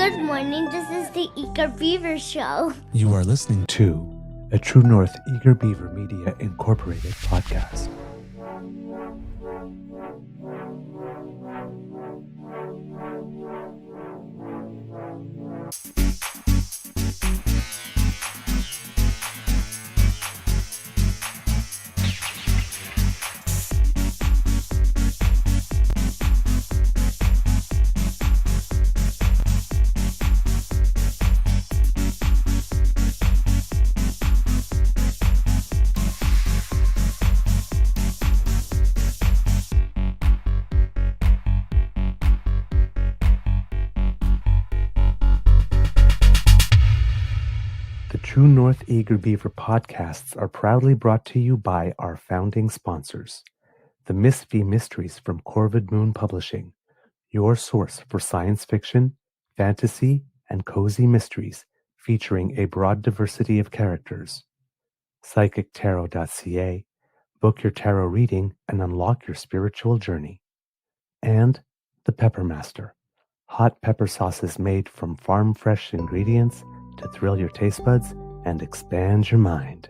Good morning. This is the Eager Beaver Show. You are listening to a True North Eager Beaver Media Incorporated podcast. The True North Eager Beaver podcasts are proudly brought to you by our founding sponsors, the Miss V Mysteries from Corvid Moon Publishing, your source for science fiction, fantasy, and cozy mysteries featuring a broad diversity of characters. PsychicTarot.ca, book your tarot reading and unlock your spiritual journey. And the Pepper Master, hot pepper sauces made from farm-fresh ingredients to thrill your taste buds and expand your mind.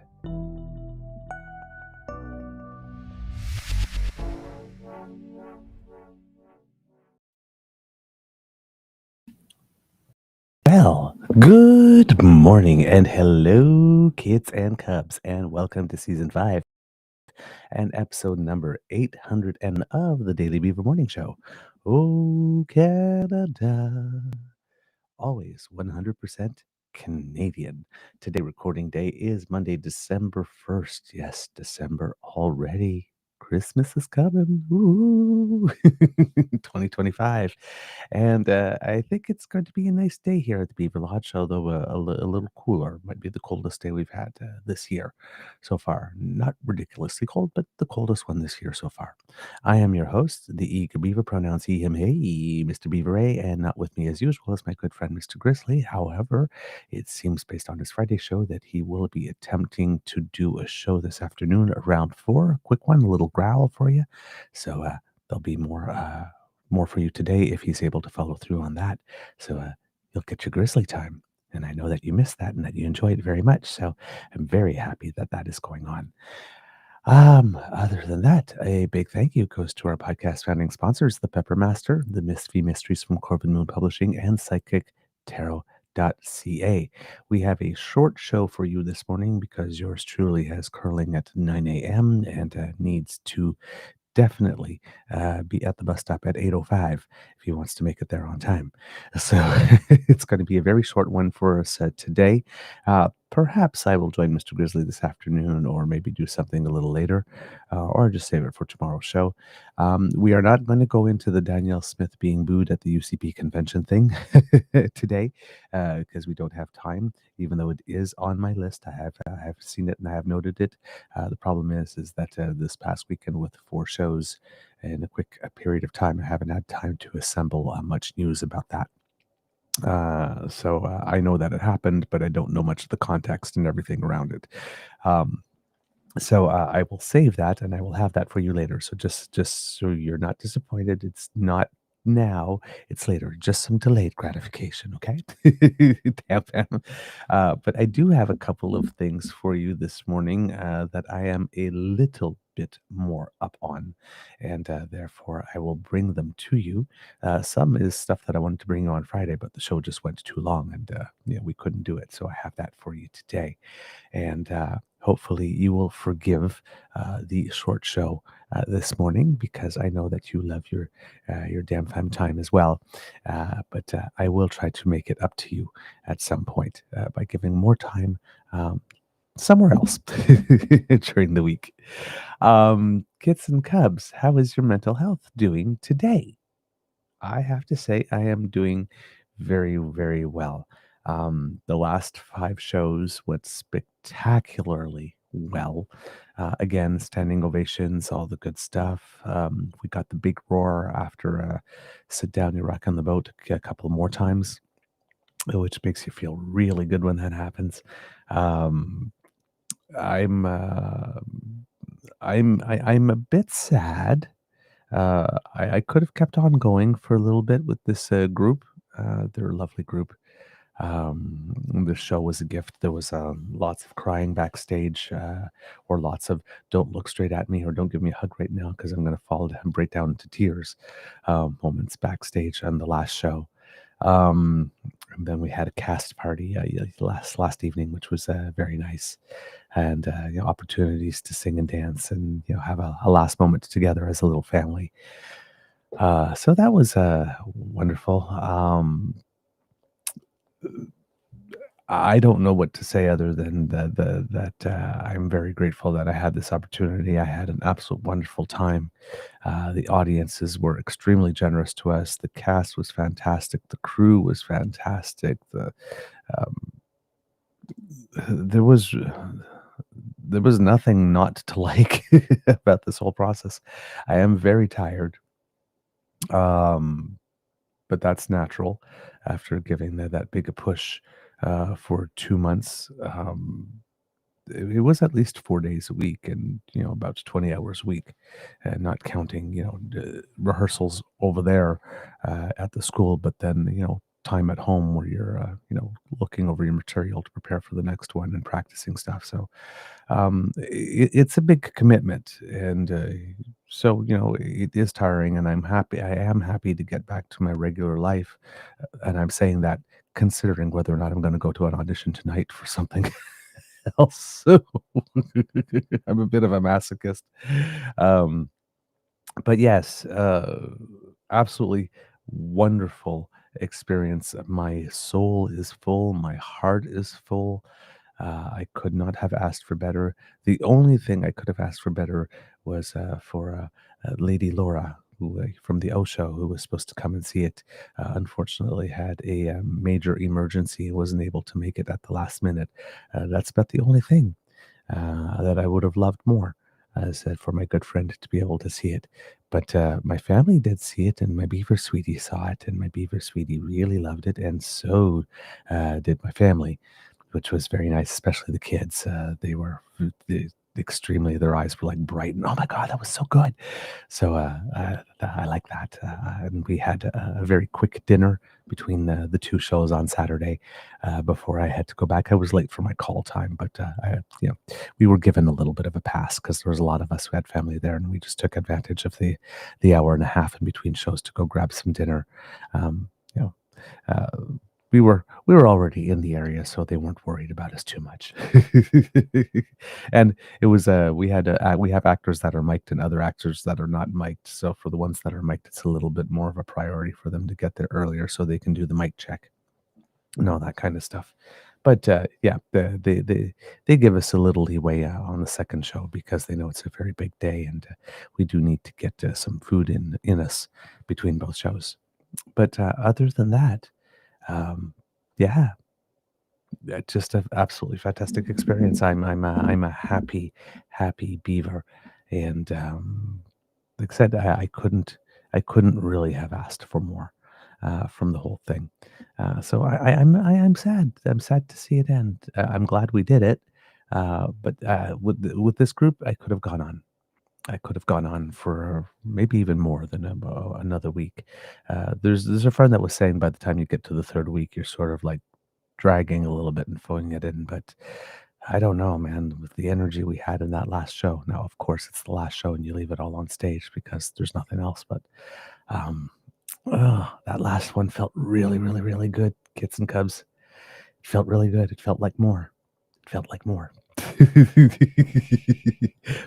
Well, good morning and hello, kids and cubs, and welcome to Season 5 and episode number 800 of the Daily Beaver Morning Show. Oh, Canada. Always 100% Canadian. Today, recording day is Monday, December 1st. Yes, December already. Christmas is coming. Ooh. 2025. And I think it's going to be a nice day here at the Beaver Lodge, although a little cooler. Might be the coldest day we've had this year so far. Not ridiculously cold, but the coldest one this year so far. I am your host, the Eager Beaver, pronouns he, him, hey, Mr. Beaver A, and not with me as usual is my good friend, Mr. Grizzly. However, it seems based on his Friday show that he will be attempting to do a show this afternoon around 4. A quick one, a little growl for you. So there'll be more for you today if he's able to follow through on that. So you'll get your Grizzly time. And I know that you missed that and that you enjoyed it very much. So I'm very happy that that is going on. Other than that, a big thank you goes to our podcast founding sponsors, the Pepper Master, the Miss V Mysteries from Corvid Moon Publishing, and PsychicTarot.ca. We have a short show for you this morning because yours truly has curling at 9 a.m. and needs to definitely be at the bus stop at 8:05 if he wants to make it there on time. So it's going to be a very short one for us today. Perhaps I will join Mr. Grizzly this afternoon or maybe do something a little later or just save it for tomorrow's show. We are not going to go into the Danielle Smith being booed at the UCP convention thing today because we don't have time, even though it is on my list. I have seen it and I have noted it. The problem is that this past weekend with 4 shows in a quick period of time, I haven't had time to assemble much news about that. So I know that it happened, but I don't know much of the context and everything around it. So I will save that and I will have that for you later. So just so you're not disappointed, it's not now, it's later. Just some delayed gratification, okay? Damn. But I do have a couple of things for you this morning that I am a little bit more up on, and therefore I will bring them to you. Some is stuff that I wanted to bring you on Friday, but the show just went too long, and we couldn't do it. So I have that for you today, and hopefully you will forgive the short show this morning because I know that you love your damn fam time as well. But I will try to make it up to you at some point by giving more time somewhere else during the week. Kids and cubs, how is your mental health doing today? I have to say I am doing very, very well. The last 5 shows went spectacularly well. Again, standing ovations, all the good stuff. We got the big roar after Sit Down, You Rock on the Boat a couple more times, which makes you feel really good when that happens. Um, I'm uh, I'm a bit sad. I could have kept on going for a little bit with this group They're a lovely group. The show was a gift. There was lots of crying backstage, or lots of "Don't look straight at me" or "Don't give me a hug right now because I'm going to fall down, break down into tears" moments backstage on the last show. Um, and then we had a cast party last evening, which was very nice, and opportunities to sing and dance, and have a last moment together as a little family. So that was wonderful. I don't know what to say other than that I'm very grateful that I had this opportunity. I had an absolute wonderful time. The audiences were extremely generous to us. The cast was fantastic. The crew was fantastic. Um, there was there was nothing not to like about this whole process. I am very tired, um, but that's natural after giving that big a push for 2 months. It was at least 4 days a week and, about 20 hours a week, and not counting, rehearsals over there, at the school, but then, time at home where you're, looking over your material to prepare for the next one and practicing stuff. So, it's a big commitment. And, so, it is tiring, and I am happy to get back to my regular life. And I'm saying that considering whether or not I'm going to go to an audition tonight for something else. So I'm a bit of a masochist. Um, but yes, absolutely wonderful experience. My soul is full, my heart is full. I could not have asked for better. The only thing I could have asked for better was for Lady Laura, who from the O show, who was supposed to come and see it. Unfortunately, had a major emergency and wasn't able to make it at the last minute. That's about the only thing that I would have loved more. As I said, for my good friend to be able to see it. But my family did see it, and my Beaver sweetie saw it, and my Beaver sweetie really loved it, and so did my family, which was very nice, especially the kids. They were extremely, their eyes were like bright, and oh my God, that was so good. So I like that. And we had a very quick dinner between the two shows on Saturday before I had to go back. I was late for my call time, but we were given a little bit of a pass because there was a lot of us who had family there, and we just took advantage of the hour and a half in between shows to go grab some dinner. Um, you know, uh, we were already in the area, so they weren't worried about us too much. And it was we have actors that are mic'd and other actors that are not mic'd. So for the ones that are mic'd, it's a little bit more of a priority for them to get there earlier so they can do the mic check and all that kind of stuff. But yeah, they give us a little leeway on the second show because they know it's a very big day, and we do need to get some food in us between both shows. But other than that, um, yeah, just an absolutely fantastic experience. I'm a happy beaver, and like I said, I couldn't really have asked for more from the whole thing. So I'm sad. I'm sad to see it end. I'm glad we did it, but with this group, I could have gone on. I could have gone on for maybe even more than another week. There's a friend that was saying by the time you get to the third week, you're sort of like dragging a little bit and phoning it in, but I don't know, man, with the energy we had in that last show. Now, of course, it's the last show and you leave it all on stage because there's nothing else, but um, that last one felt really, really, really good, kids and cubs. It felt really good. It felt like more. It felt like more.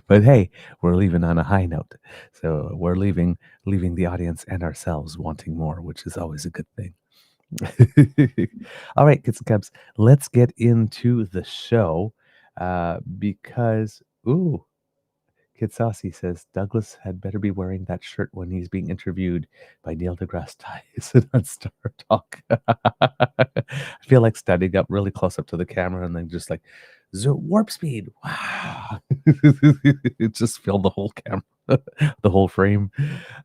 But hey, we're leaving on a high note. So we're leaving the audience and ourselves wanting more, which is always a good thing. All right, kids and cubs, let's get into the show because, ooh, Kid Saucy says Douglas had better be wearing that shirt when he's being interviewed by Neil deGrasse Tyson on Star Talk. I feel like standing up really close up to the camera and then just like, warp speed. Wow. It just filled the whole camera, the whole frame.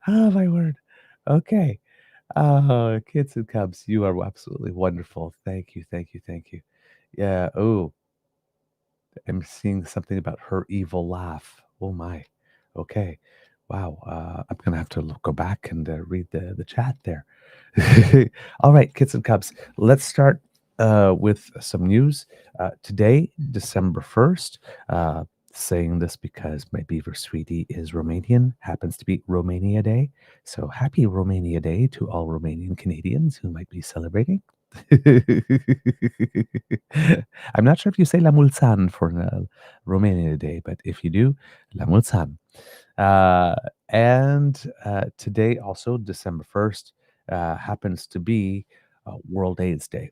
Oh, my word. Okay. Kids and cubs, you are absolutely wonderful. Thank you, thank you, thank you. Yeah. Oh, I'm seeing something about her evil laugh. Oh my. Okay. Wow. I'm gonna have to go back and read the chat there. All right, kids and cubs, let's start with some news. Today, December 1st, saying this because my beaver sweetie is Romanian, happens to be Romania Day. So happy Romania Day to all Romanian Canadians who might be celebrating. I'm not sure if you say La Mulțan for Romania Day, but if you do, La Mulțan. Uh, and today, also December 1st, happens to be World AIDS Day.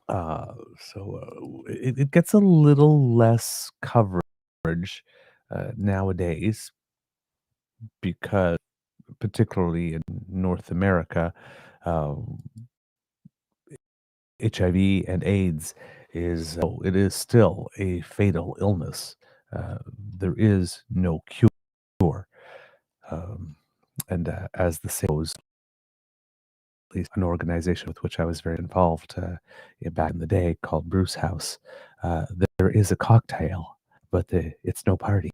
Uh, so it gets a little less coverage nowadays because, particularly in North America, uh, HIV and AIDS it is still a fatal illness. There is no cure. Um, and as the saying goes, at least an organization with which I was very involved back in the day called Bruce House, there is a cocktail, but it's no party.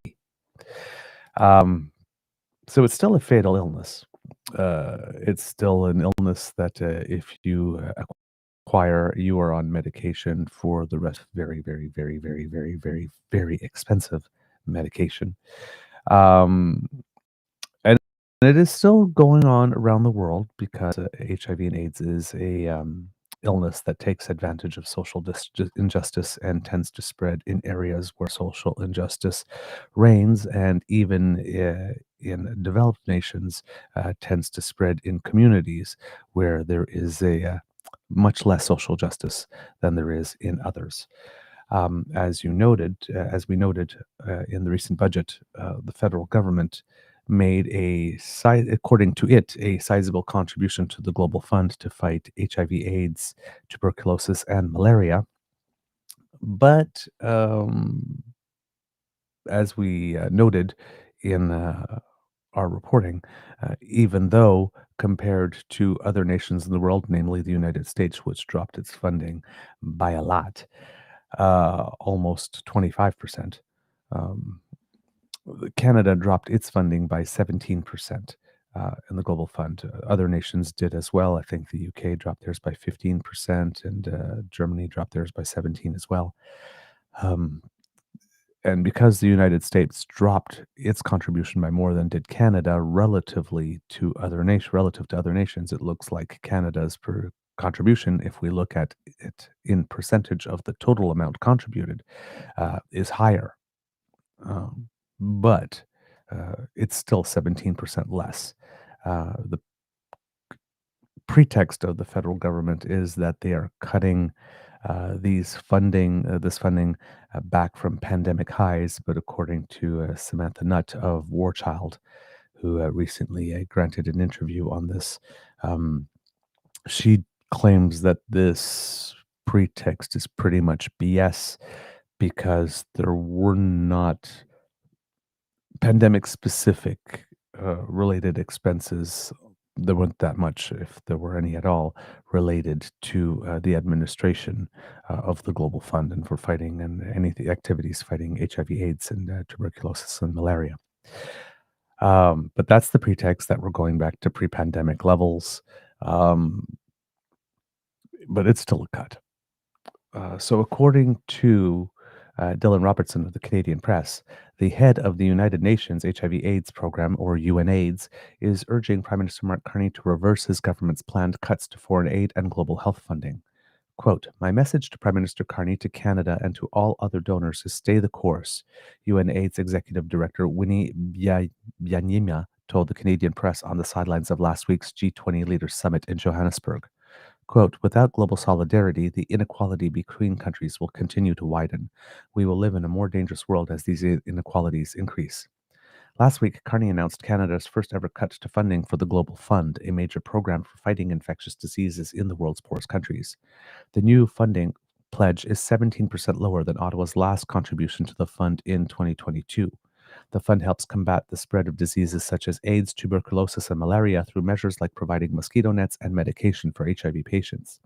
Um, so it's still a fatal illness. It's still an illness that if you acquire, you are on medication for the rest. Very, very, very, very, very, very, very expensive medication. Um, and it is still going on around the world because HIV and AIDS is a illness that takes advantage of social injustice and tends to spread in areas where social injustice reigns, and even in developed nations, tends to spread in communities where there is a much less social justice than there is in others. As we noted in the recent budget, the federal government made according to it, a sizable contribution to the global fund to fight HIV/AIDS, tuberculosis, and malaria. But as we noted in our reporting, even though compared to other nations in the world, namely the United States, which dropped its funding by a lot, almost 25%. Um, Canada dropped its funding by 17% in the Global Fund. Other nations did as well. I think the UK dropped theirs by 15%, and Germany dropped theirs by 17 as well. Um, and because the United States dropped its contribution by more than did Canada relative to other nations, it looks like Canada's contribution, if we look at it in percentage of the total amount contributed, is higher. But it's still 17% less. The pretext of the federal government is that they are cutting this funding back from pandemic highs. But according to Samantha Nutt of War Child, who recently granted an interview on this, she claims that this pretext is pretty much BS because there were not pandemic specific related expenses. There weren't that much, if there were any at all, related to the administration of the Global Fund and for fighting and any activities fighting HIV/AIDS and tuberculosis and malaria. But that's the pretext that we're going back to pre-pandemic levels. Um, but it's still a cut. So, according to Dylan Robertson of the Canadian Press, the head of the United Nations HIV/AIDS program, or UNAIDS, is urging Prime Minister Mark Carney to reverse his government's planned cuts to foreign aid and global health funding. Quote, "My message to Prime Minister Carney, to Canada, and to all other donors is stay the course," UNAIDS Executive Director Winnie Byanyima told the Canadian Press on the sidelines of last week's G20 Leaders Summit in Johannesburg. Quote, "Without global solidarity, the inequality between countries will continue to widen. We will live in a more dangerous world as these inequalities increase." Last week, Carney announced Canada's first ever cut to funding for the Global Fund, a major program for fighting infectious diseases in the world's poorest countries. The new funding pledge is 17% lower than Ottawa's last contribution to the fund in 2022. The fund helps combat the spread of diseases such as AIDS, tuberculosis, and malaria through measures like providing mosquito nets and medication for HIV patients.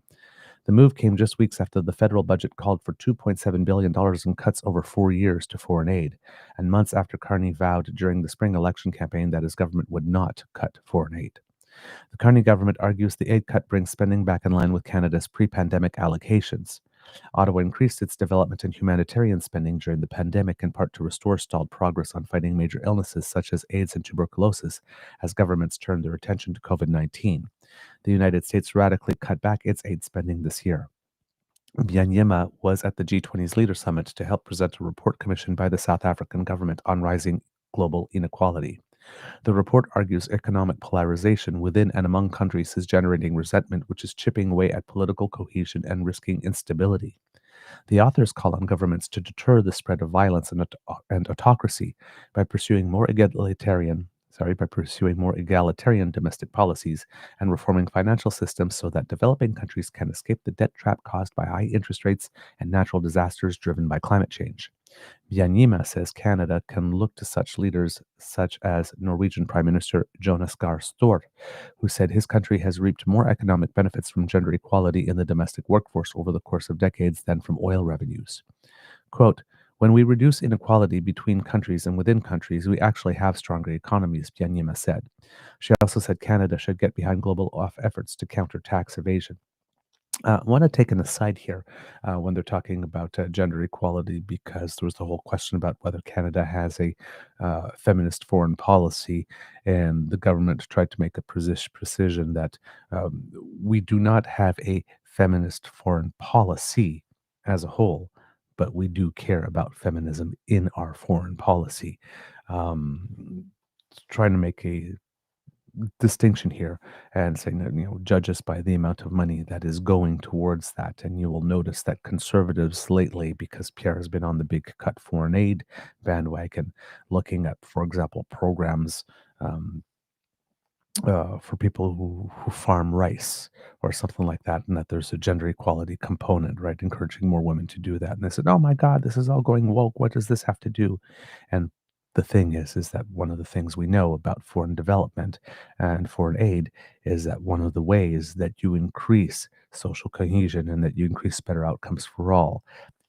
The move came just weeks after the federal budget called for $2.7 billion in cuts over 4 years to foreign aid, and months after Carney vowed during the spring election campaign that his government would not cut foreign aid. The Carney government argues the aid cut brings spending back in line with Canada's pre-pandemic allocations. Ottawa increased its development and humanitarian spending during the pandemic, in part to restore stalled progress on fighting major illnesses such as AIDS and tuberculosis, as governments turned their attention to COVID-19. The United States radically cut back its aid spending this year. Byanyima was at the G20's Leader Summit to help present a report commissioned by the South African government on rising global inequality. The report argues economic polarization within and among countries is generating resentment, which is chipping away at political cohesion and risking instability. The authors call on governments to deter the spread of violence and autocracy by pursuing more egalitarian domestic policies and reforming financial systems so that developing countries can escape the debt trap caused by high interest rates and natural disasters driven by climate change. Byanyima says Canada can look to such leaders such as Norwegian Prime Minister Jonas Gahr Støre, who said his country has reaped more economic benefits from gender equality in the domestic workforce over the course of decades than from oil revenues. Quote, when we reduce inequality between countries and within countries, we actually have stronger economies, Byanyima said. She also said Canada should get behind global efforts to counter tax evasion. I want to take an aside here when they're talking about gender equality, because there was the whole question about whether Canada has a feminist foreign policy, and the government tried to make a precision that we do not have a feminist foreign policy as a whole, but we do care about feminism in our foreign policy. Trying to make a distinction here and saying that, judge us by the amount of money that is going towards that. And you will notice that conservatives lately, because Pierre has been on the big cut foreign aid bandwagon, looking at, for example, programs for people who farm rice or something like that, and that there's a gender equality component, right? Encouraging more women to do that. And they said, oh my God, this is all going woke. What does this have to do? And the thing is that one of the things we know about foreign development and foreign aid is that one of the ways that you increase social cohesion and that you increase better outcomes for all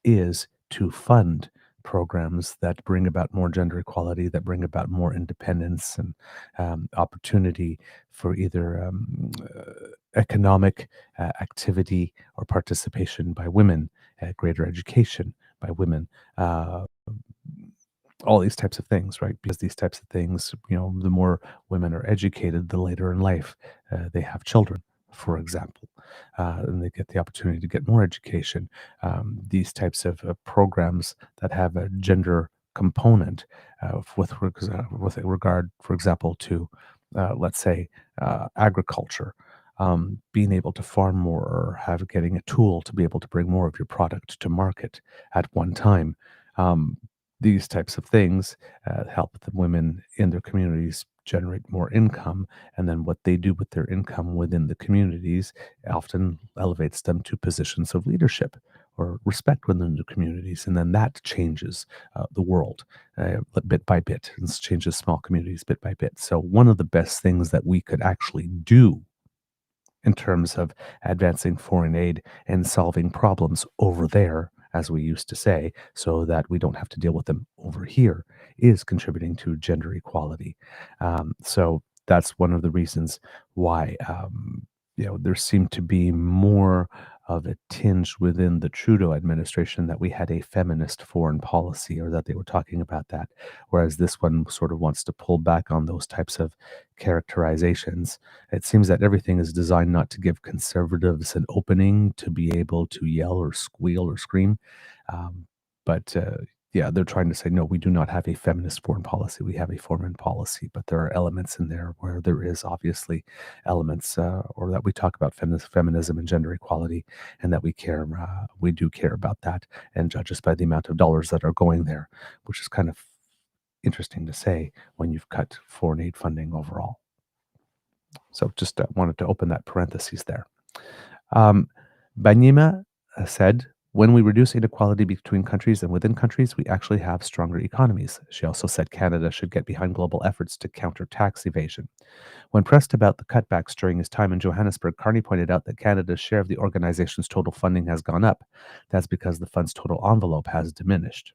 is to fund programs that bring about more gender equality, that bring about more independence and opportunity for either economic activity or participation by women, greater education by women, all these types of things, right? Because these types of things, the more women are educated, the later in life they have children, for example, and they get the opportunity to get more education. These types of programs that have a gender component with regard, for example, to, let's say, agriculture. Being able to farm more or getting a tool to be able to bring more of your product to market at one time. These types of things help the women in their communities generate more income, and then what they do with their income within the communities often elevates them to positions of leadership or respect within the communities, and then that changes the world bit by bit, and changes small communities bit by bit. So one of the best things that we could actually do in terms of advancing foreign aid and solving problems over there, as we used to say, so that we don't have to deal with them over here, is contributing to gender equality. So that's one of the reasons why there seemed to be more of a tinge within the Trudeau administration that we had a feminist foreign policy, or that they were talking about that, whereas this one sort of wants to pull back on those types of characterizations. It seems that everything is designed not to give conservatives an opening to be able to yell or squeal or scream. But they're trying to say, no, we do not have a feminist foreign policy. We have a foreign policy, but there are elements in there where there is obviously elements, or that we talk about feminism and gender equality, and that we do care about that, and judge us by the amount of dollars that are going there, which is kind of interesting to say when you've cut foreign aid funding overall. So just wanted to open that parenthesis there. Byanyima said, when we reduce inequality between countries and within countries, we actually have stronger economies. She also said Canada should get behind global efforts to counter tax evasion. When pressed about the cutbacks during his time in Johannesburg, Carney pointed out that Canada's share of the organization's total funding has gone up. That's because the fund's total envelope has diminished.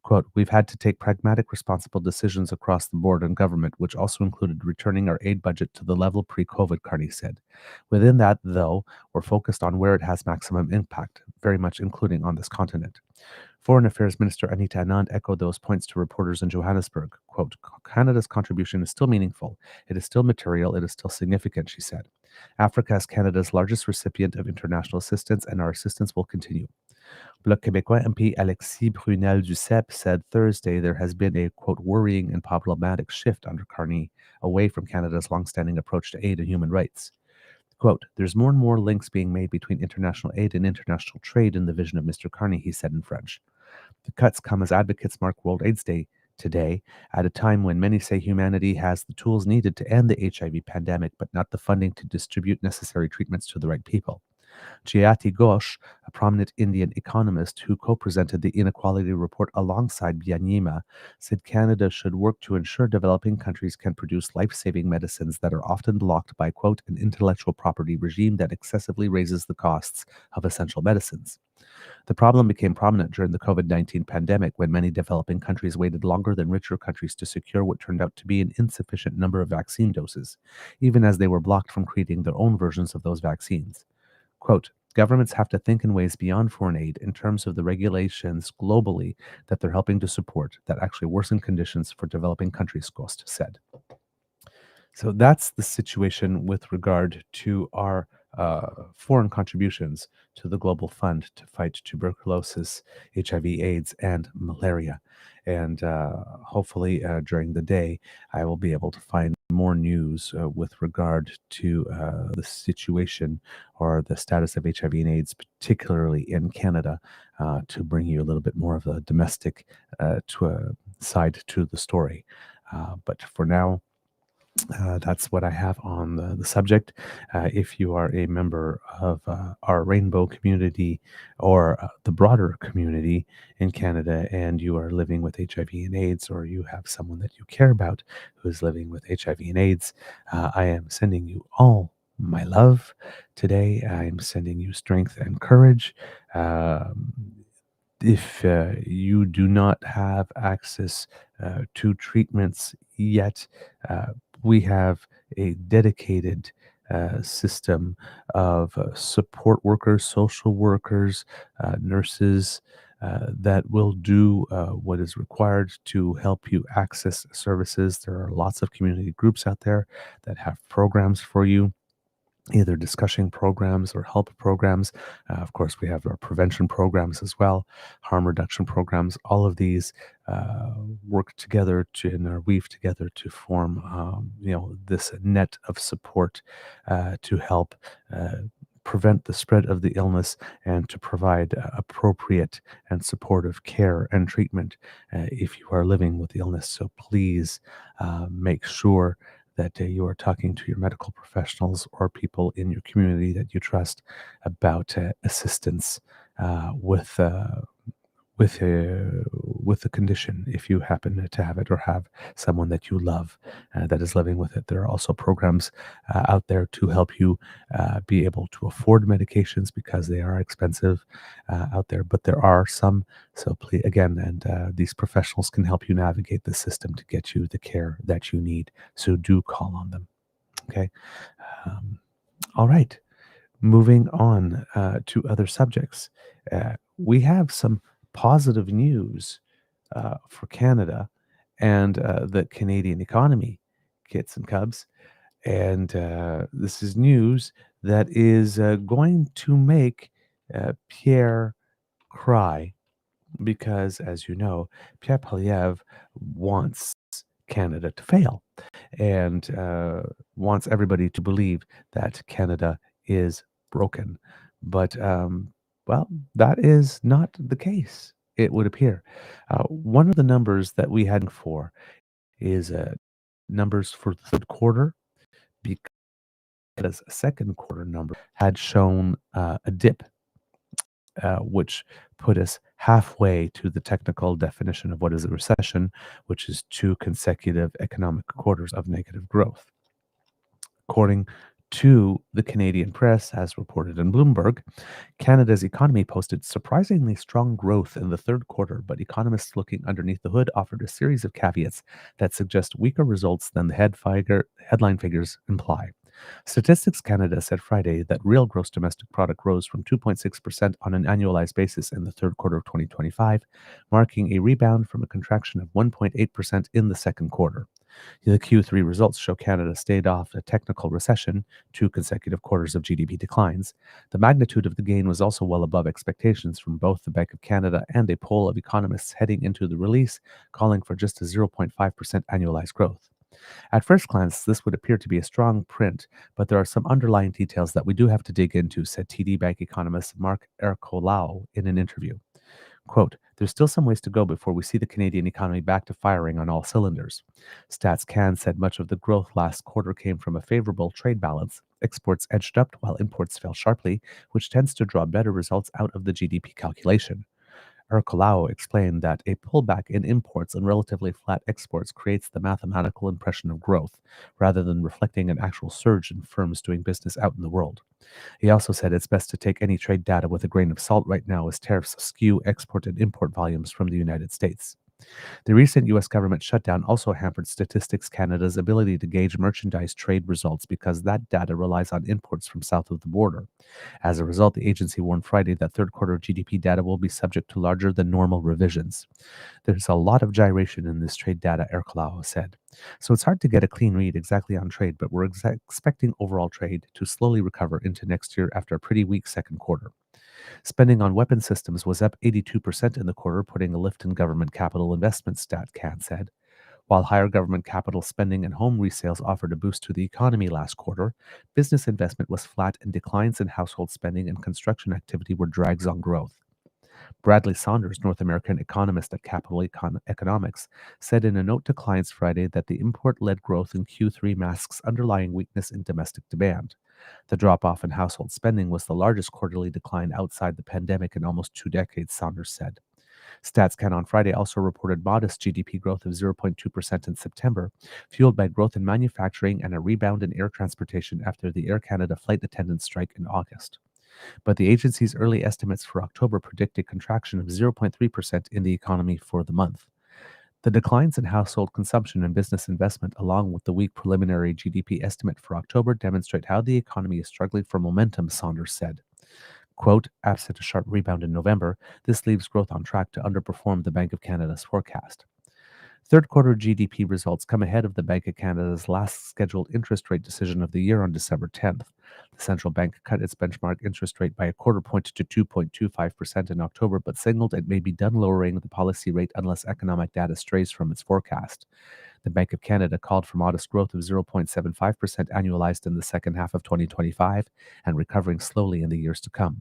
Quote, we've had to take pragmatic, responsible decisions across the board in government, which also included returning our aid budget to the level pre-COVID, Carney said. Within that, though, we're focused on where it has maximum impact, very much including on this continent. Foreign Affairs Minister Anita Anand echoed those points to reporters in Johannesburg. Quote, Canada's contribution is still meaningful. It is still material. It is still significant, she said. Africa is Canada's largest recipient of international assistance, and our assistance will continue. Bloc Québécois MP Alexis Brunel-Duceppe said Thursday there has been a, quote, worrying and problematic shift under Carney away from Canada's longstanding approach to aid and human rights. Quote, there's more and more links being made between international aid and international trade in the vision of Mr. Carney, he said in French. The cuts come as advocates mark World AIDS Day today, at a time when many say humanity has the tools needed to end the HIV pandemic, but not the funding to distribute necessary treatments to the right people. Jayati Ghosh, a prominent Indian economist who co-presented the inequality report alongside Byanyima, said Canada should work to ensure developing countries can produce life-saving medicines that are often blocked by, quote, an intellectual property regime that excessively raises the costs of essential medicines. The problem became prominent during the COVID-19 pandemic when many developing countries waited longer than richer countries to secure what turned out to be an insufficient number of vaccine doses, even as they were blocked from creating their own versions of those vaccines. Quote, governments have to think in ways beyond foreign aid in terms of the regulations globally that they're helping to support that actually worsen conditions for developing countries, Ghost said. So that's the situation with regard to our foreign contributions to the Global Fund to fight tuberculosis, HIV/AIDS, and malaria. And hopefully during the day, I will be able to find more news with regard to the situation or the status of HIV and AIDS, particularly in Canada, to bring you a little bit more of a domestic side to the story. But for now, that's what I have on the subject. If you are a member of our rainbow community or the broader community in Canada and you are living with HIV and AIDS, or you have someone that you care about who is living with HIV and AIDS, I am sending you all my love today. I am sending you strength and courage. If you do not have access to treatments yet, we have a dedicated system of support workers, social workers, nurses that will do what is required to help you access services. There are lots of community groups out there that have programs for you, either discussion programs or help programs. Of course, we have our prevention programs as well, harm reduction programs. All of these work together and are weave together to form, this net of support to help prevent the spread of the illness and to provide appropriate and supportive care and treatment if you are living with the illness. So please make sure that you are talking to your medical professionals or people in your community that you trust about assistance with with uh, with the condition if you happen to have it or have someone that you love that is living with it. There are also programs out there to help you be able to afford medications because they are expensive out there, but there are some. So please, again, and these professionals can help you navigate the system to get you the care that you need. So do call on them. Okay. Um, all right. Moving on to other subjects, we have some positive news for Canada and the Canadian economy, kits and cubs. And this is news that is going to make Pierre cry because, as you know, Pierre Poilièvre wants Canada to fail and wants everybody to believe that Canada is broken. But, well, that is not the case, it would appear. One of the numbers that we had for is numbers for the third quarter, because second quarter number had shown a dip, which put us halfway to the technical definition of what is a recession, which is two consecutive economic quarters of negative growth. According To the Canadian press, as reported in Bloomberg, Canada's economy posted surprisingly strong growth in the third quarter, but economists looking underneath the hood offered a series of caveats that suggest weaker results than the headline figures imply. Statistics Canada said Friday that real gross domestic product rose from 2.6% on an annualized basis in the third quarter of 2025, marking a rebound from a contraction of 1.8% in the second quarter. The Q3 results show Canada stayed off a technical recession, 2 consecutive quarters of GDP declines. The magnitude of the gain was also well above expectations from both the Bank of Canada and a poll of economists heading into the release, calling for just a 0.5% annualized growth. At first glance, this would appear to be a strong print, but there are some underlying details that we do have to dig into, said TD Bank economist Mark Ercolao in an interview. Quote, there's still some ways to go before we see the Canadian economy back to firing on all cylinders. Stats Can said much of the growth last quarter came from a favorable trade balance. Exports edged up while imports fell sharply, which tends to draw better results out of the GDP calculation. Ercolao explained that a pullback in imports and relatively flat exports creates the mathematical impression of growth, rather than reflecting an actual surge in firms doing business out in the world. He also said it's best to take any trade data with a grain of salt right now as tariffs skew export and import volumes from the United States. The recent U.S. government shutdown also hampered Statistics Canada's ability to gauge merchandise trade results because that data relies on imports from south of the border. As a result, the agency warned Friday that third quarter GDP data will be subject to larger than normal revisions. There's a lot of gyration in this trade data, Ercolao said. So it's hard to get a clean read exactly on trade, but we're expecting overall trade to slowly recover into next year after a pretty weak second quarter. Spending on weapon systems was up 82% in the quarter, putting a lift in government capital investment, StatCan said. While higher government capital spending and home resales offered a boost to the economy last quarter, business investment was flat and declines in household spending and construction activity were drags on growth. Bradley Saunders, North American economist at Capital Economics, said in a note to clients Friday that the import-led growth in Q3 masks underlying weakness in domestic demand. The drop-off in household spending was the largest quarterly decline outside the pandemic in almost 2 decades, Saunders said. StatsCan on Friday also reported modest GDP growth of 0.2% in September, fueled by growth in manufacturing and a rebound in air transportation after the Air Canada flight attendant strike in August. But the agency's early estimates for October predict a contraction of 0.3% in the economy for the month. The declines in household consumption and business investment, along with the weak preliminary GDP estimate for October, demonstrate how the economy is struggling for momentum, Saunders said. Quote, absent a sharp rebound in November, this leaves growth on track to underperform the Bank of Canada's forecast. Third quarter GDP results come ahead of the Bank of Canada's last scheduled interest rate decision of the year on December 10th. The central bank cut its benchmark interest rate by a quarter point to 2.25% in October, but signaled it may be done lowering the policy rate unless economic data strays from its forecast. The Bank of Canada called for modest growth of 0.75% annualized in the second half of 2025 and recovering slowly in the years to come.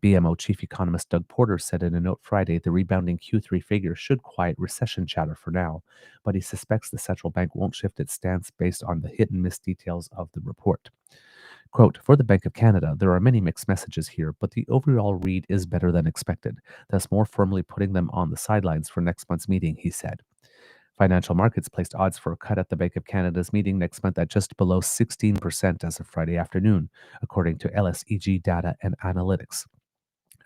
BMO chief economist Doug Porter said in a note Friday the rebounding Q3 figures should quiet recession chatter for now, but he suspects the central bank won't shift its stance based on the hit and miss details of the report. Quote, for the Bank of Canada, there are many mixed messages here, but the overall read is better than expected, thus more firmly putting them on the sidelines for next month's meeting, he said. Financial markets placed odds for a cut at the Bank of Canada's meeting next month at just below 16% as of Friday afternoon, according to LSEG data and analytics.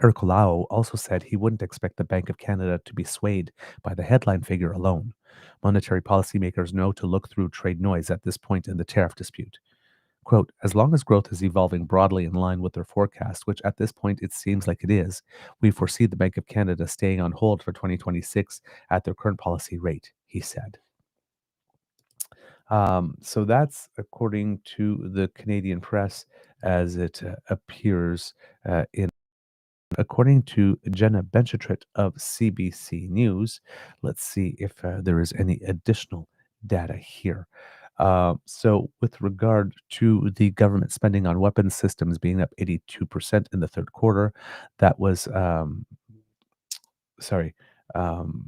Ercolao also said he wouldn't expect the Bank of Canada to be swayed by the headline figure alone. Monetary policymakers know to look through trade noise at this point in the tariff dispute. Quote, as long as growth is evolving broadly in line with their forecast, which at this point it seems like it is, we foresee the Bank of Canada staying on hold for 2026 at their current policy rate, he said. So that's according to the Canadian press as it appears in. According to Jenna Benchetrit of CBC News, let's see if there is any additional data here. So, with regard to the government spending on weapons systems being up 82% in the third quarter, that was, sorry, um,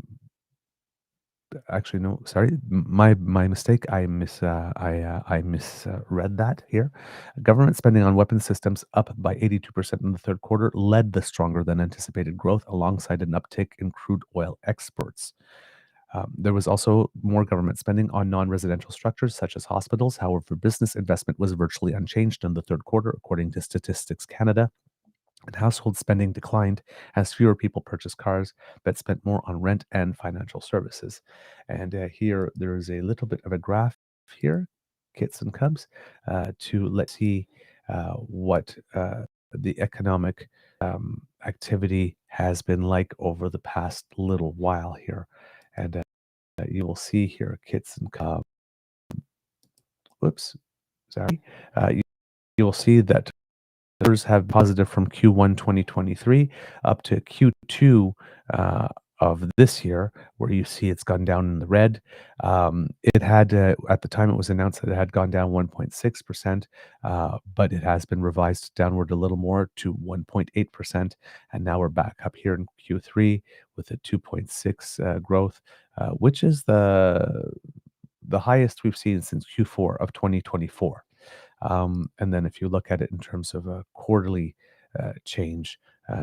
actually no, sorry, my mistake. I misread that here. Government spending on weapons systems up by 82% in the third quarter led the stronger than anticipated growth alongside an uptick in crude oil exports. There was also more government spending on non-residential structures such as hospitals. However, business investment was virtually unchanged in the third quarter, according to Statistics Canada. And household spending declined as fewer people purchased cars but spent more on rent and financial services. And here there is a little bit of a graph here, kits and cubs, to let's see what the economic activity has been like over the past little while here. And you will see here, kits and cubs. Whoops, sorry. You will see that numbers have positive from Q1 2023 up to Q2 uh, of this year, where you see it's gone down in the red. It had, at the time it was announced that it had gone down 1.6%, but it has been revised downward a little more to 1.8%. And now we're back up here in Q3 with a 2.6 growth, which is the highest we've seen since Q4 of 2024. And then if you look at it in terms of a quarterly change,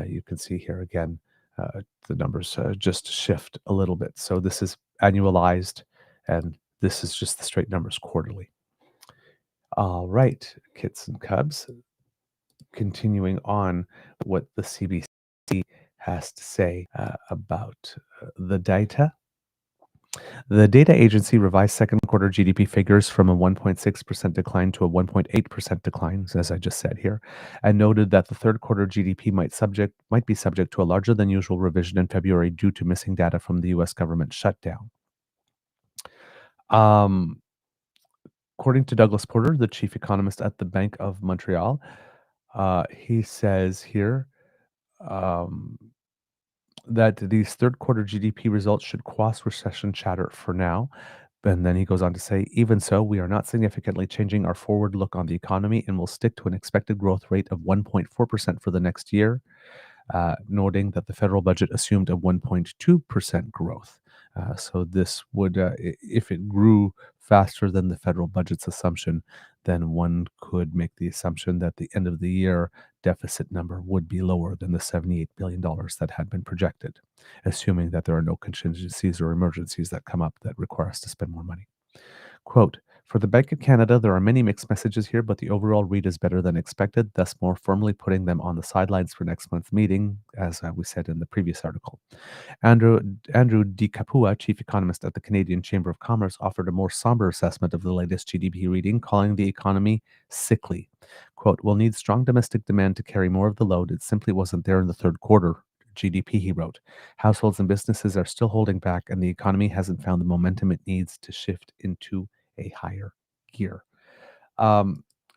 you can see here again, the numbers just shift a little bit. So this is annualized, and this is just the straight numbers quarterly. All right, kits and cubs, continuing on what the CBC has to say about the data. The data agency revised second quarter GDP figures from a 1.6% decline to a 1.8% decline, as I just said here, and noted that the third quarter GDP might be subject to a larger than usual revision in February due to missing data from the US government shutdown. Um, According to Douglas Porter, the chief economist at the Bank of Montreal, he says here, um, that these third quarter GDP results should quash recession chatter for now. And then he goes on to say, even so, we are not significantly changing our forward look on the economy and will stick to an expected growth rate of 1.4% for the next year, noting that the federal budget assumed a 1.2% growth. So this would, if it grew faster than the federal budget's assumption, then one could make the assumption that the end of the year deficit number would be lower than the $78 billion that had been projected, assuming that there are no contingencies or emergencies that come up that require us to spend more money. Quote, for the Bank of Canada, there are many mixed messages here, but the overall read is better than expected, thus more firmly putting them on the sidelines for next month's meeting, as we said in the previous article. Andrew Di Capua, chief economist at the Canadian Chamber of Commerce, offered a more somber assessment of the latest GDP reading, calling the economy sickly. Quote, we'll need strong domestic demand to carry more of the load. It simply wasn't there in the third quarter GDP, he wrote. Households and businesses are still holding back, and the economy hasn't found the momentum it needs to shift into a higher gear.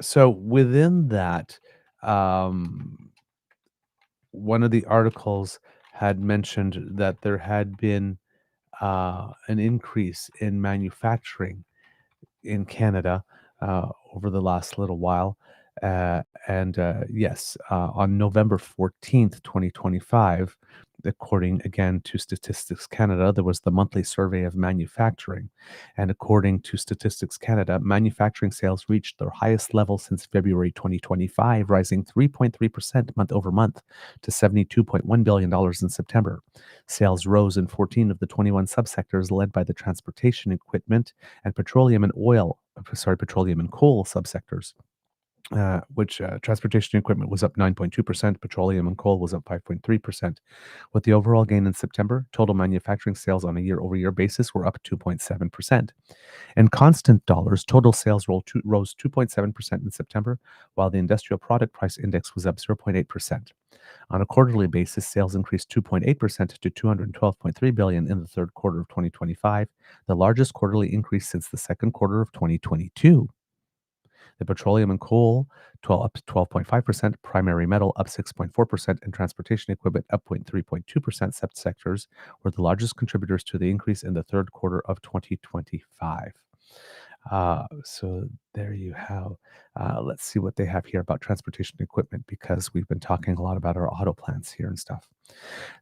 So within that, one of the articles had mentioned that there had been an increase in manufacturing in Canada over the last little while. And yes, on November 14th, 2025, according again to Statistics Canada, there was the monthly survey of manufacturing. And according to Statistics Canada, manufacturing sales reached their highest level since February 2025, rising 3.3% month over month to $72.1 billion in September. Sales rose in 14 of the 21 subsectors, led by the transportation equipment and petroleum and coal subsectors. Which transportation equipment was up 9.2%, petroleum and coal was up 5.3%. With the overall gain in September, total manufacturing sales on a year-over-year basis were up 2.7%. In constant dollars, total sales rose 2.7% in September, while the industrial product price index was up 0.8%. On a quarterly basis, sales increased 2.8% to $212.3 billion in the third quarter of 2025, the largest quarterly increase since the second quarter of 2022. The petroleum and coal up 12.5%, primary metal up 6.4%, and transportation equipment up 3.2% subsectors were the largest contributors to the increase in the third quarter of 2025. So there you have. Let's see what they have here about transportation equipment because we've been talking a lot about our auto plants here and stuff.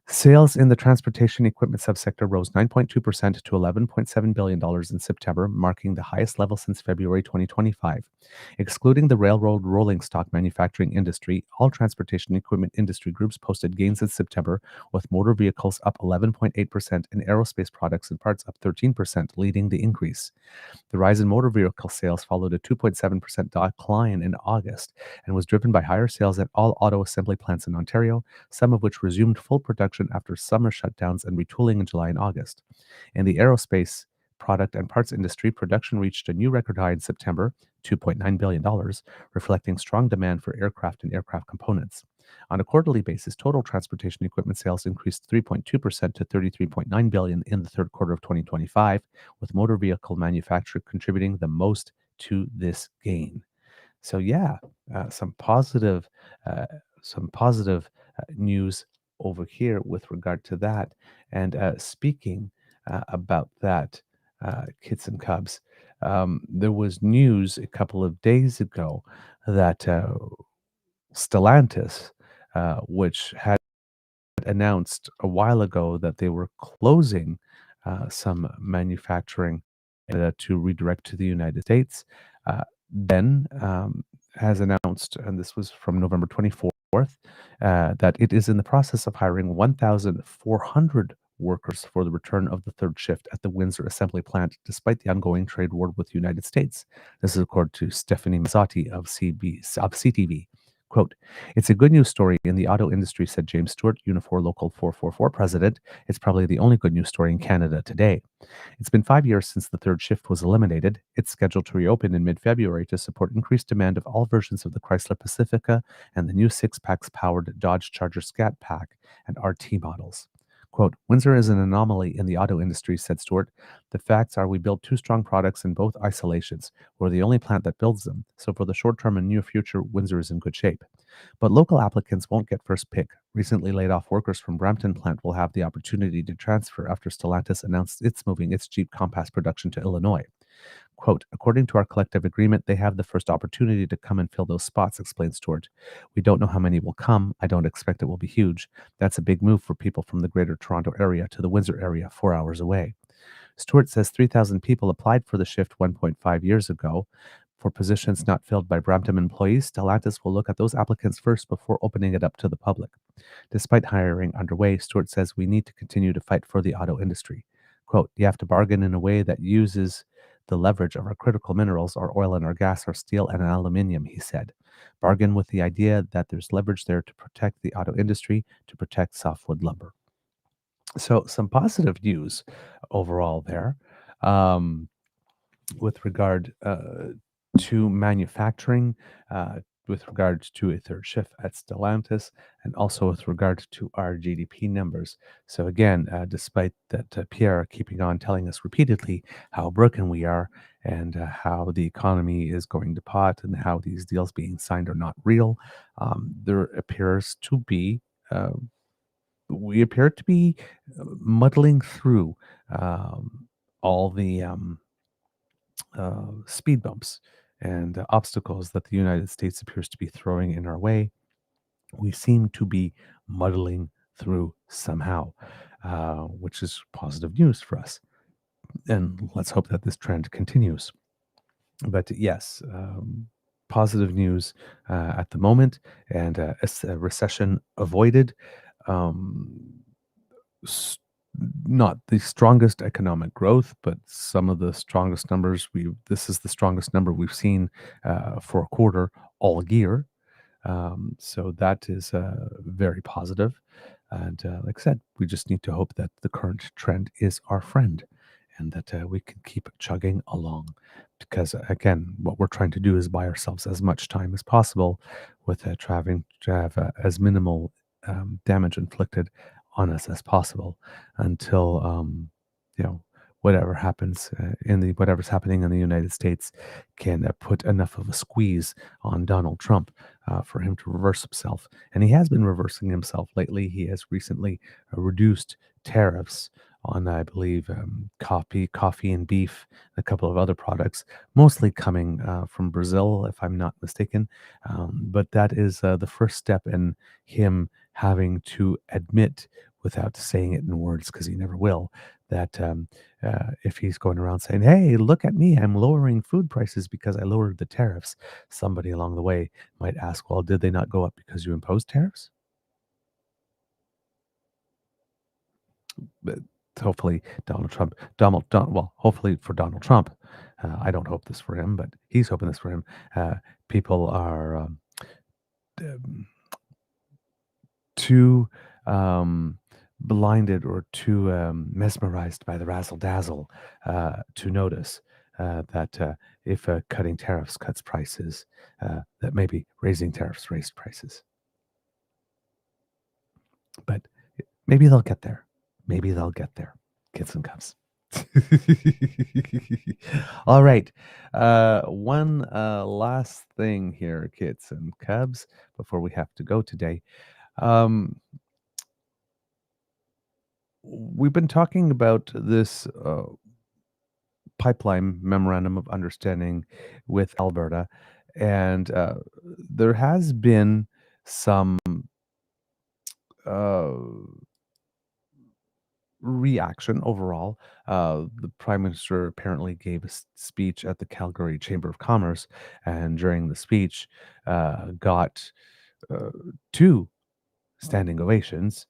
Sales in the transportation equipment subsector rose 9.2% to $11.7 billion in September, marking the highest level since February 2025. Excluding the railroad rolling stock manufacturing industry, all transportation equipment industry groups posted gains in September, with motor vehicles up 11.8% and aerospace products and parts up 13%, leading the increase. The rise in motor vehicle sales followed a 2.7% decline in August and was driven by higher sales at all auto assembly plants in Ontario, some of which resumed full production after summer shutdowns and retooling in July and August. In the aerospace product and parts industry, production reached a new record high in September, $2.9 billion, reflecting strong demand for aircraft and aircraft components. On a quarterly basis, total transportation equipment sales increased 3.2% to $33.9 billion in the third quarter of 2025, with motor vehicle manufacture contributing the most to this gain. So yeah, some positive, uh, news over here with regard to that. And speaking about that, kids and cubs, there was news a couple of days ago that Stellantis, which had announced a while ago that they were closing some manufacturing to redirect to the United States, then has announced, and this was from November 24th, that it is in the process of hiring 1,400 workers for the return of the third shift at the Windsor assembly plant, despite the ongoing trade war with the United States. This is according to Stephanie Mazzotti of CTV. Quote, "It's a good news story in the auto industry," said James Stewart, Unifor Local 444 president. "It's probably the only good news story in Canada today. It's been 5 years since the third shift was eliminated. It's scheduled to reopen in mid-February to support increased demand of all versions of the Chrysler Pacifica and the new six-packs powered Dodge Charger Scat Pack and RT models." Quote, "Windsor is an anomaly in the auto industry," said Stewart. "The facts are we build two strong products in both isolations. We're the only plant that builds them. So for the short term and near future, Windsor is in good shape. But local applicants won't get first pick. Recently laid off workers from Brampton plant will have the opportunity to transfer after Stellantis announced it's moving its Jeep Compass production to Illinois. Quote, "According to our collective agreement, they have the first opportunity to come and fill those spots," explained Stewart. "We don't know how many will come. I don't expect it will be huge. That's a big move for people from the greater Toronto area to the Windsor area, 4 hours away." Stewart says 3,000 people applied for the shift 1.5 years ago. For positions not filled by Brampton employees, Stellantis will look at those applicants first before opening it up to the public. Despite hiring underway, Stewart says we need to continue to fight for the auto industry. Quote, "You have to bargain in a way that uses the leverage of our critical minerals, our oil and our gas, our steel and aluminium," he said. "Bargain with the idea that there's leverage there to protect the auto industry, to protect softwood lumber." So some positive news overall there. Um, with regard to manufacturing, with regard to a third shift at Stellantis, and also with regard to our GDP numbers. So again, despite that Pierre keeping on telling us repeatedly how broken we are and how the economy is going to pot and how these deals being signed are not real, there appears to be we appear to be muddling through um, all the speed bumps and obstacles that the United States appears to be throwing in our way. We seem to be muddling through somehow, which is positive news for us. And let's hope that this trend continues. But yes, positive news at the moment, and a recession avoided. Um, s- Not the strongest economic growth, but some of the strongest numbers we this is the strongest number we've seen for a quarter all year. So that is very positive. And like I said, we just need to hope that the current trend is our friend and that we can keep chugging along. Because again, what we're trying to do is buy ourselves as much time as possible with trying to have as minimal damage inflicted on us as possible until, you know, whatever happens whatever's happening in the United States can put enough of a squeeze on Donald Trump for him to reverse himself. And he has been reversing himself lately. He has recently reduced tariffs on, I believe, coffee and beef, a couple of other products, mostly coming from Brazil, if I'm not mistaken. But that is the first step in him having to admit, without saying it in words, because he never will, that if he's going around saying, "Hey, look at me, I'm lowering food prices because I lowered the tariffs," somebody along the way might ask, "Well, did they not go up because you imposed tariffs?" But hopefully hopefully for Donald Trump, I don't hope this for him, but he's hoping this for him. Uh, People are um, too blinded or too mesmerized by the razzle dazzle to notice that if cutting tariffs cuts prices, that maybe raising tariffs raised prices. But maybe they'll get there. Maybe they'll get there. Kids and cubs. All right. One last thing here, kids and cubs, before we have to go today. Um, we've been talking about this pipeline memorandum of understanding with Alberta, and there has been some uh, reaction overall. The Prime Minister apparently gave a speech at the Calgary Chamber of Commerce, and during the speech, got uh, two standing ovations.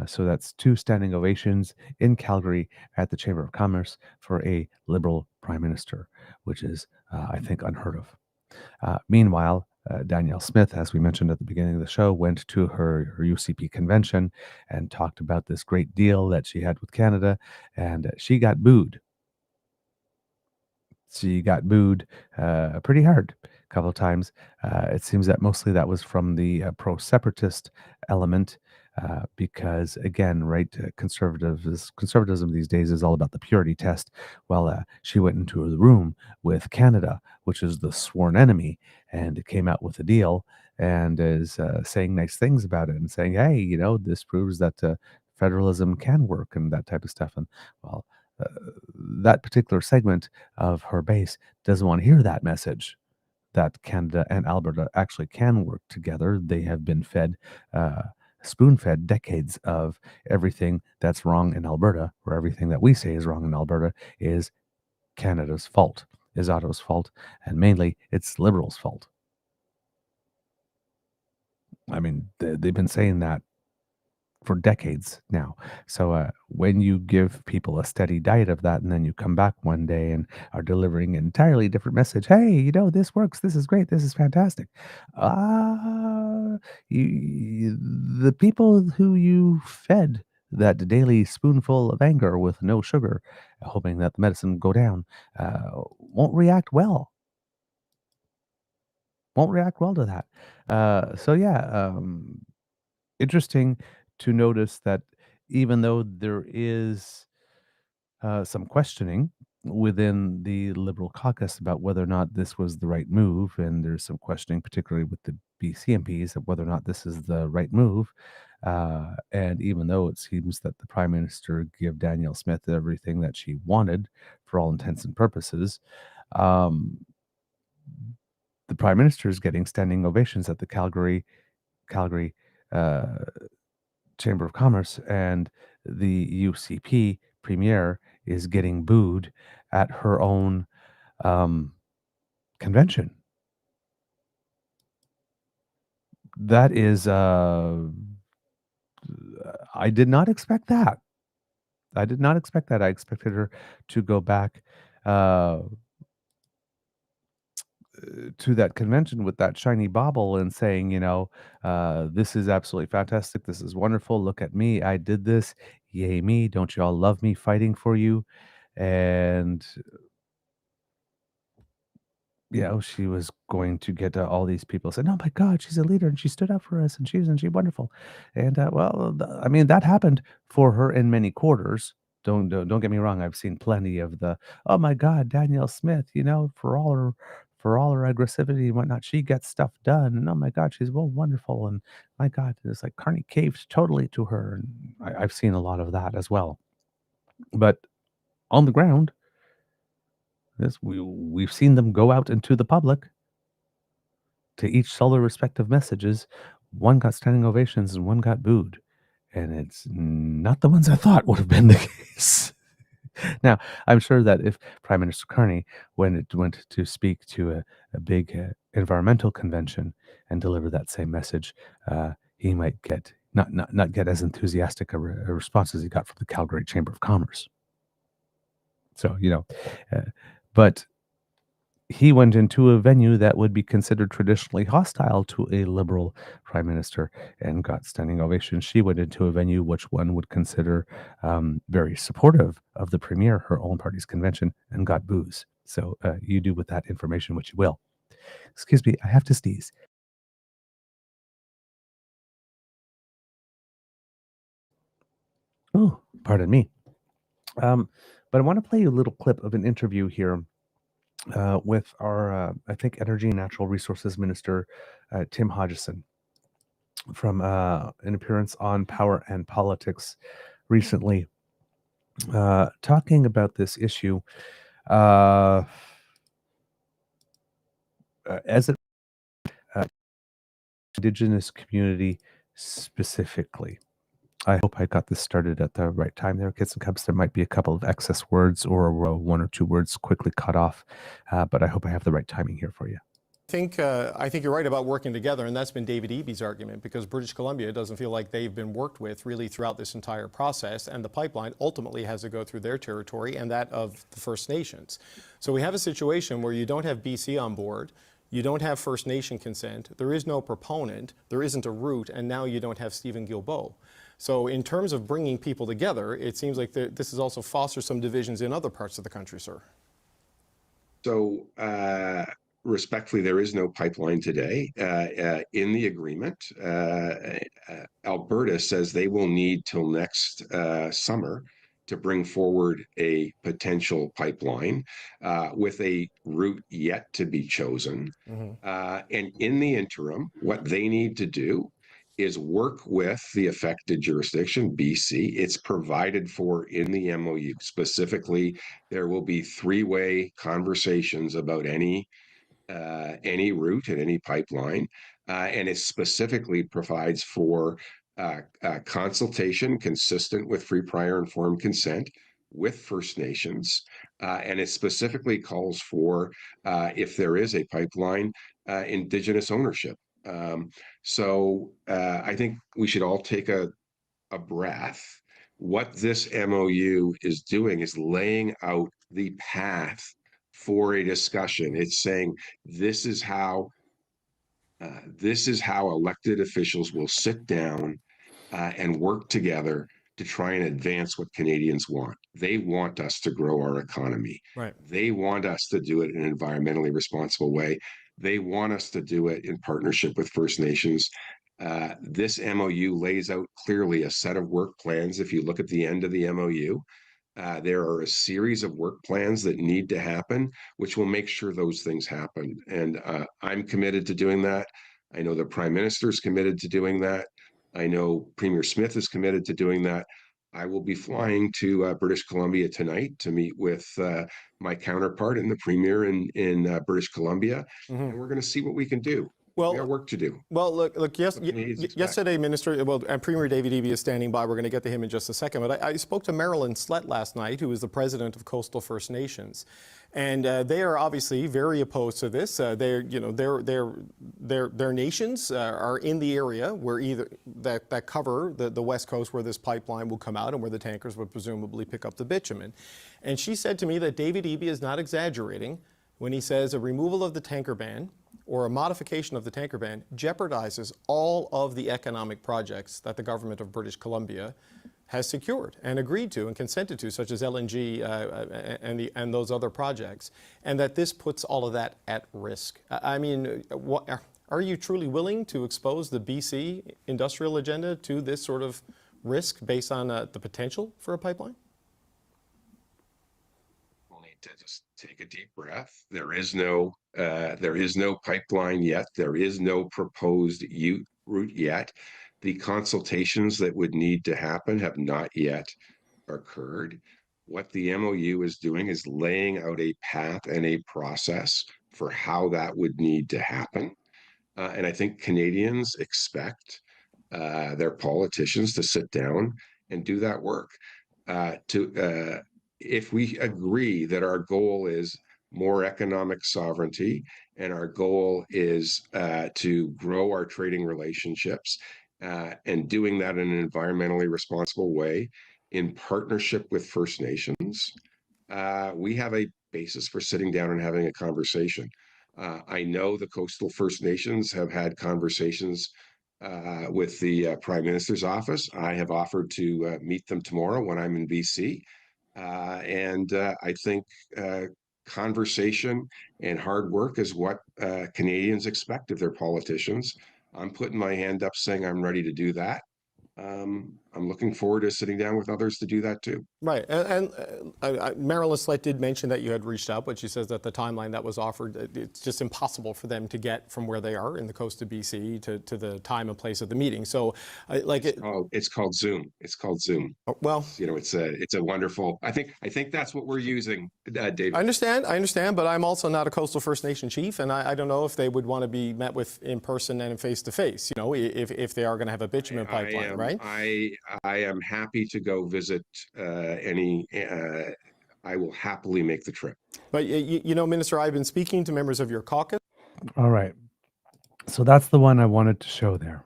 So that's two standing ovations in Calgary at the Chamber of Commerce for a Liberal Prime Minister, which is, I think, unheard of. Meanwhile, Danielle Smith, as we mentioned at the beginning of the show, went to her UCP convention and talked about this great deal that she had with Canada, and she got booed. She got booed pretty hard a couple of times. It seems that mostly that was from the pro-separatist element, because again, right, conservatism these days is all about the purity test. Well, she went into the room with Canada, which is the sworn enemy, and came out with a deal and is saying nice things about it and saying, "Hey, this proves that federalism can work," and that type of stuff. And well, uh, that particular segment of her base doesn't want to hear that message, that Canada and Alberta actually can work together. They have been fed, uh, spoon fed decades of everything that's wrong in Alberta, or everything that we say is wrong in Alberta is Canada's fault, is Ottawa's fault, and mainly it's Liberals' fault. I mean, they've been saying that for decades now. So when you give people a steady diet of that, and then you come back one day and are delivering an entirely different message, hey, this works, this is great, this is fantastic. Uh, the people who you fed that daily spoonful of anger with no sugar, hoping that the medicine go down, won't react well. Won't react well to that. So yeah, interesting to notice that even though there is some questioning within the Liberal caucus about whether or not this was the right move, and there's some questioning, particularly with the BC MPs, of whether or not this is the right move. And even though it seems that the Prime Minister gave Danielle Smith everything that she wanted for all intents and purposes, um, the Prime Minister is getting standing ovations at the Calgary uh, Chamber of Commerce, and the UCP premier is getting booed at her own um, convention. That is, I did not expect that. I did not expect that. I expected her to go back uh, to that convention with that shiny bauble and saying, this is absolutely fantastic. This is wonderful. Look at me. I did this. Yay, me. Don't you all love me fighting for you? And she was going to get all these people saying, "Oh my God, she's a leader and she stood up for us and she wonderful." And I mean, that happened for her in many quarters. Don't get me wrong. I've seen plenty of the, "Oh my God, Danielle Smith," for all her for all her aggressivity and whatnot, she gets stuff done. And oh my God, she's well wonderful. And my God, it's like Carney caved totally to her. And I've seen a lot of that as well. But on the ground, we've seen them go out into the public to each sell their respective messages. One got standing ovations and one got booed. And it's not the ones I thought would have been the case. Now, I'm sure that if Prime Minister Carney went to speak to a big environmental convention and deliver that same message, he might get not get as enthusiastic a response as he got from the Calgary Chamber of Commerce. So, but he went into a venue that would be considered traditionally hostile to a liberal prime minister and got standing ovations. She went into a venue which one would consider very supportive of the premier, her own party's convention, and got boos. So you do with that information what you will. Excuse me, I have to sneeze. Oh, pardon me. But I want to play you a little clip of an interview here with our, I think, Energy and Natural Resources Minister, Tim Hodgson, from an appearance on Power and Politics recently, talking about this issue as an Indigenous community specifically. I hope I got this started at the right time there, kids and cubs. There might be a couple of excess words or one or two words quickly cut off, but I hope I have the right timing here for you. I think you're right about working together, and that's been David Eby's argument, because British Columbia doesn't feel like they've been worked with really throughout this entire process, and the pipeline ultimately has to go through their territory and that of the First Nations. So we have a situation where you don't have BC on board, you don't have First Nation consent, there is no proponent, there isn't a route, and now you don't have Stephen Guilbeault. So in terms of bringing people together, it seems like this has also fostered some divisions in other parts of the country, sir. So respectfully, there is no pipeline today. In the agreement, Alberta says they will need till next summer to bring forward a potential pipeline with a route yet to be chosen. And in the interim, what they need to do is work with the affected jurisdiction, BC. It's provided for in the MOU. Specifically, there will be three-way conversations about any route and any pipeline, and it specifically provides for consultation consistent with free, prior, informed consent with First Nations, and it specifically calls for, if there is a pipeline, Indigenous ownership. So I think we should all take a breath. What this MOU is doing is laying out the path for a discussion. It's saying this is how elected officials will sit down and work together to try and advance what Canadians want. They want us to grow our economy. Right. They want us to do it in an environmentally responsible way. They want us to do it in partnership with First Nations. This MOU lays out clearly a set of work plans. If you look at the end of the MOU, there are a series of work plans that need to happen, which will make sure those things happen. And I'm committed to doing that. I know the Prime Minister is committed to doing that. I know Premier Smith is committed to doing that. I will be flying to British Columbia tonight to meet with my counterpart and the Premier in British Columbia, and we're going to see what we can do. Well, we got work to do. Well, look. Yesterday, Minister, and Premier David Eby is standing by. We're going to get to him in just a second. But I spoke to Marilyn Slett last night, who is the president of Coastal First Nations, and they are obviously very opposed to this. Their nations are in the area where either that cover the west coast, where this pipeline will come out and where the tankers would presumably pick up the bitumen. And she said to me that David Eby is not exaggerating when he says a removal of the tanker ban or a modification of the tanker ban jeopardizes all of the economic projects that the government of British Columbia has secured and agreed to and consented to, such as LNG and those other projects, and that this puts all of that at risk. I mean, are you truly willing to expose the BC industrial agenda to this sort of risk based on the potential for a pipeline? to just take a deep breath. There is no pipeline yet. There is no proposed route yet. The consultations that would need to happen have not yet occurred. What the MOU is doing is laying out a path and a process for how that would need to happen. And I think Canadians expect their politicians to sit down and do that work. If we agree that our goal is more economic sovereignty and our goal is to grow our trading relationships and doing that in an environmentally responsible way in partnership with First Nations, we have a basis for sitting down and having a conversation. I know the coastal First Nations have had conversations with the Prime Minister's office. I have offered to meet them tomorrow when I'm in BC. I think conversation and hard work is what Canadians expect of their politicians. I'm putting my hand up saying I'm ready to do that. I'm looking forward to sitting down with others to do that too. Right, and Marilyn Slett did mention that you had reached out, but she says that the timeline that was offered, it's just impossible for them to get from where they are in the coast of BC to the time and place of the meeting. So, it's called Zoom. It's called Zoom. Well, it's a wonderful. I think that's what we're using, David. I understand, but I'm also not a coastal First Nation chief, and I don't know if they would want to be met with in person and face to face. You know, if they are going to have a bitumen pipeline, right? I am happy to go visit I will happily make the trip. But you know, Minister, I've been speaking to members of your caucus. All right. So that's the one I wanted to show there.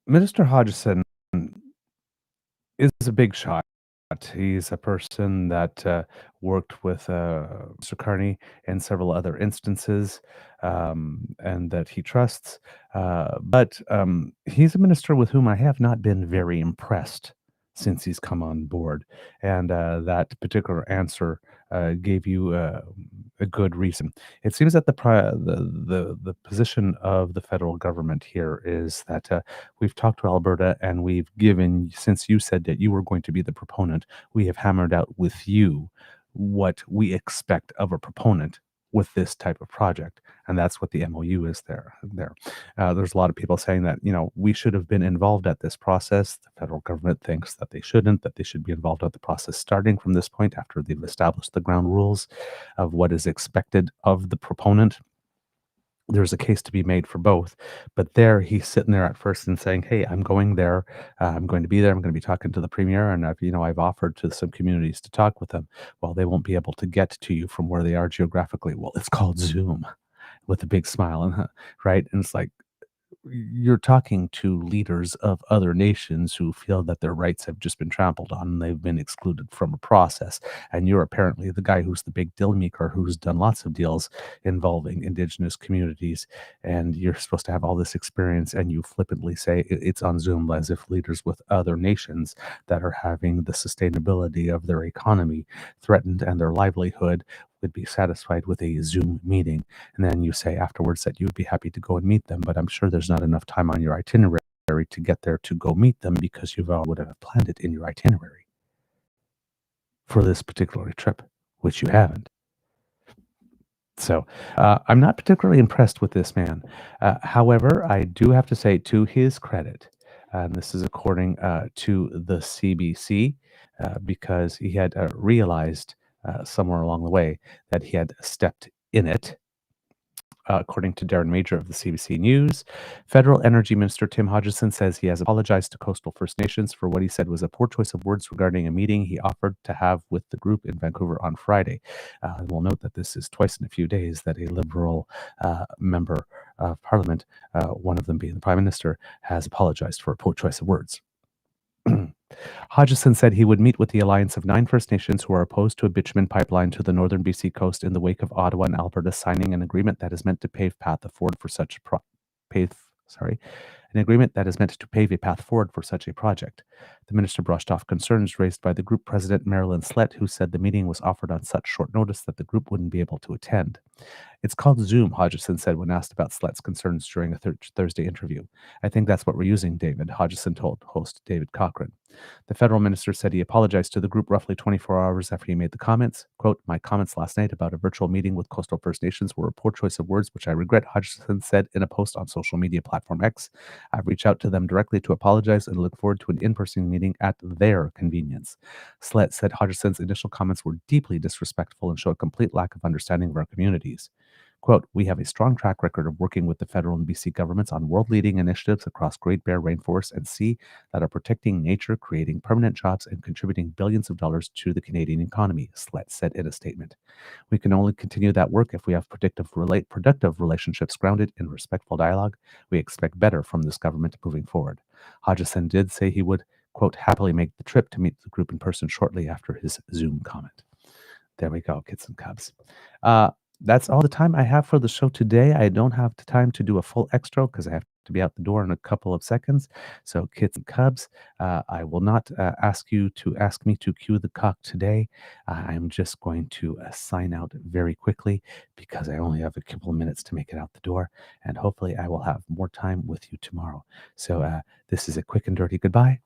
Minister Hodgson is a big shot. He's a person that worked with Mr. Carney in several other instances and that he trusts. But he's a minister with whom I have not been very impressed since he's come on board. And that particular answer gave you a good reason. It seems that the position of the federal government here is that we've talked to Alberta and we've given, since you said that you were going to be the proponent, we have hammered out with you what we expect of a proponent with this type of project. And that's what the MOU is there. There's a lot of people saying that, you know, we should have been involved at this process. The federal government thinks that they shouldn't, that they should be involved at the process starting from this point after they've established the ground rules of what is expected of the proponent. There's a case to be made for both, but there he's sitting there at first and saying, hey, I'm going there. I'm going to be there. I'm going to be talking to the premier. And I've offered to some communities to talk with them. Well, they won't be able to get to you from where they are geographically. Well, it's called Zoom, with a big smile, and right. And it's like, you're talking to leaders of other nations who feel that their rights have just been trampled on and they've been excluded from a process. And you're apparently the guy who's the big deal maker, who's done lots of deals involving Indigenous communities. And you're supposed to have all this experience, and you flippantly say it's on Zoom, as if leaders with other nations that are having the sustainability of their economy threatened and their livelihood would be satisfied with a Zoom meeting. And then you say afterwards that you would be happy to go and meet them, but I'm sure there's not enough time on your itinerary to get there to go meet them because you would have planned it in your itinerary for this particular trip, which you haven't. So I'm not particularly impressed with this man. However, I do have to say, to his credit, and this is according to the CBC, because he had realized somewhere along the way that he had stepped in it. According to Darren Major of the CBC News, Federal Energy Minister Tim Hodgson says he has apologized to coastal First Nations for what he said was a poor choice of words regarding a meeting he offered to have with the group in Vancouver on Friday. We'll note that this is twice in a few days that a Liberal member of Parliament, one of them being the Prime Minister, has apologized for a poor choice of words. Hodgson said he would meet with the alliance of 9 First Nations who are opposed to a bitumen pipeline to the northern BC coast in the wake of Ottawa and Alberta signing an agreement that is meant to pave a path forward for such a project. The minister brushed off concerns raised by the group president, Marilyn Slett, who said the meeting was offered on such short notice that the group wouldn't be able to attend. It's called Zoom, Hodgson said when asked about Slett's concerns during a Thursday interview. I think that's what we're using, David, Hodgson told host David Cochran. The federal minister said he apologized to the group roughly 24 hours after he made the comments. Quote, my comments last night about a virtual meeting with coastal First Nations were a poor choice of words, which I regret, Hodgson said in a post on social media platform X. I've reached out to them directly to apologize and look forward to an in-person meeting at their convenience. Slett said Hodgson's initial comments were deeply disrespectful and show a complete lack of understanding of our communities. Quote, we have a strong track record of working with the federal and BC governments on world-leading initiatives across Great Bear Rainforest and Sea that are protecting nature, creating permanent jobs, and contributing billions of dollars to the Canadian economy, Slett said in a statement. We can only continue that work if we have productive relationships grounded in respectful dialogue. We expect better from this government moving forward. Hodgson did say he would, quote, happily make the trip to meet the group in person shortly after his Zoom comment. There we go, kids and cubs. That's all the time I have for the show today. I don't have the time to do a full extra because I have to be out the door in a couple of seconds. So, kids and cubs, I will not ask you to ask me to cue the cock today. I'm just going to sign out very quickly because I only have a couple of minutes to make it out the door. And hopefully I will have more time with you tomorrow. So, this is a quick and dirty goodbye.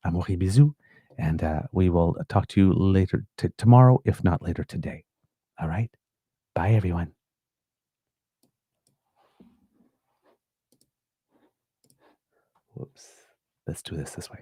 Amour et bisous. And we will talk to you later tomorrow, if not later today. All right? Bye, everyone. Whoops. Let's do this way.